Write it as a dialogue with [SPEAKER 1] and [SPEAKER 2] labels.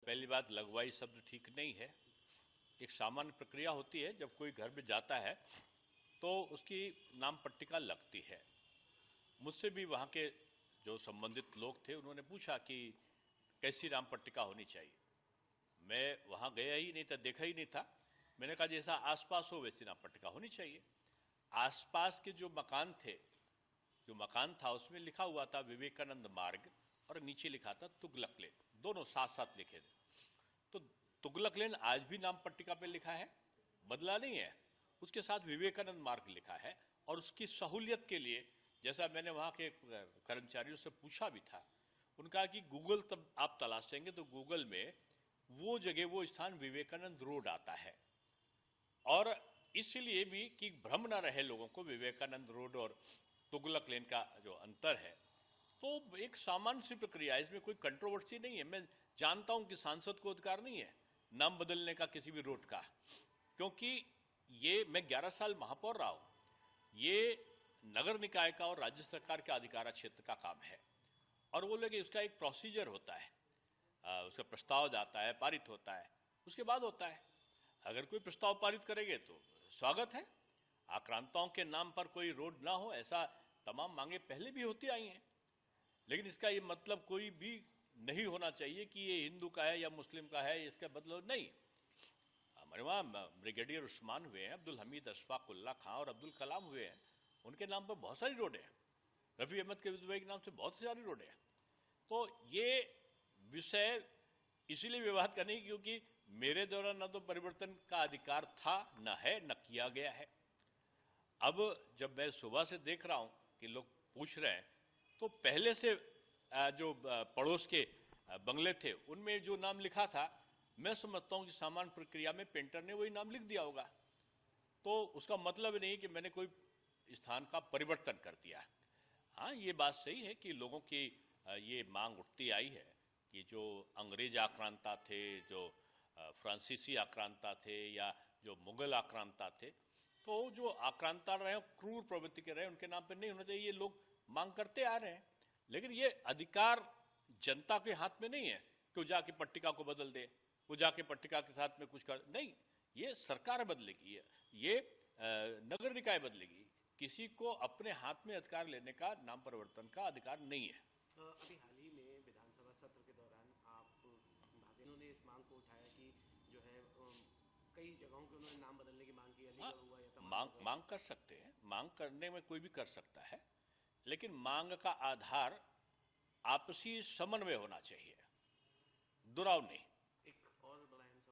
[SPEAKER 1] पहली बात, लगवाई शब्द ठीक नहीं है। एक सामान्य प्रक्रिया होती है, जब कोई घर में जाता है तो उसकी नाम पट्टिका लगती है। मुझसे भी वहाँ के जो संबंधित लोग थे उन्होंने पूछा कि कैसी नाम पट्टिका होनी चाहिए। मैं वहाँ गया ही नहीं था, देखा ही नहीं था। मैंने कहा जैसा आसपास हो वैसी नाम पट्टिका होनी चाहिए। आसपास के जो मकान थे, जो मकान था उसमें लिखा हुआ था विवेकानंद मार्ग और नीचे लिखा था तुगलक लेन, दोनों साथ साथ लिखे थे। तो तुगलक लेन आज भी नाम पट्टिका पे लिखा है, बदला नहीं है। उसके साथ विवेकानंद मार्ग लिखा है और उसकी सहूलियत के लिए, जैसा मैंने वहाँ के कर्मचारियों से पूछा भी था, उनका कि गूगल तब आप तलाशेंगे तो गूगल में वो जगह, वो स्थान विवेकानंद रोड आता है। और इसलिए भी कि भ्रम ना रहे लोगों को विवेकानंद रोड और तुगलक लेन का जो अंतर है, तो एक सामान्य सी प्रक्रिया है, इसमें कोई कंट्रोवर्सी नहीं है। मैं जानता हूं कि सांसद को अधिकार नहीं है नाम बदलने का किसी भी रोड का, क्योंकि ये मैं 11 साल महापौर रहा हूं। ये नगर निकाय का और राज्य सरकार के अधिकार क्षेत्र का काम है और वो लोग उसका एक प्रोसीजर होता है, उसका प्रस्ताव जाता है, पारित होता है, उसके बाद होता है। अगर कोई प्रस्ताव पारित करेंगे तो स्वागत है। आक्रांताओं के नाम पर कोई रोड ना हो, ऐसा तमाम मांगे पहले भी होती आई हैं, लेकिन इसका ये मतलब कोई भी नहीं होना चाहिए कि ये हिंदू का है या मुस्लिम का है, इसका मतलब नहीं। हमारे वहाँ ब्रिगेडियर उस्मान हुए हैं, अब्दुल हमीद अशफाक उल्ला खां और अब्दुल कलाम हुए हैं, उनके नाम पर बहुत सारी रोडें हैं। रफ़ी अहमद के विधवा के नाम से बहुत सारी रोडें हैं। तो ये विषय इसीलिए विवाद का नहीं क्योंकि मेरे द्वारा न तो परिवर्तन का अधिकार था, न है, न किया गया है। अब जब मैं सुबह से देख रहा हूं कि लोग पूछ रहे हैं, तो पहले से जो पड़ोस के बंगले थे उनमें जो नाम लिखा था, मैं समझता हूं कि सामान्य प्रक्रिया में पेंटर ने वही नाम लिख दिया होगा। तो उसका मतलब नहीं कि मैंने कोई स्थान का परिवर्तन कर दिया। हाँ, ये बात सही है कि लोगों की ये मांग उठती आई है कि जो अंग्रेज आक्रांता थे, जो फ्रांसीसी आक्रांता थे या जो मुगल आक्रांता थे, तो जो आक्रांता रहे, क्रूर प्रवृत्ति के रहे, उनके नाम पर नहीं होना चाहिए, ये लोग मांग करते आ रहे हैं। लेकिन ये अधिकार जनता के हाथ में नहीं है कि वो जाके पट्टिका को बदल दे, वो जाके पट्टिका के साथ में कुछ कर, नहीं, ये सरकार बदलेगी, ये नगर निकाय बदलेगी। किसी को अपने हाथ में अधिकार लेने का, नाम परिवर्तन का अधिकार नहीं है।
[SPEAKER 2] अभी हाल ही में विधानसभा सत्र के दौरान आप भावेनों ने इस मांग को उठाया कि जो है कई जगहों के उन्होंने नाम बदलने की मांग की, अलीगढ़ हुआ या
[SPEAKER 1] मांग कर सकते हैं, मांग करने में कोई भी कर सकता है, लेकिन मांग का आधार आपसी समन्वय होना चाहिए, दुराव नहीं।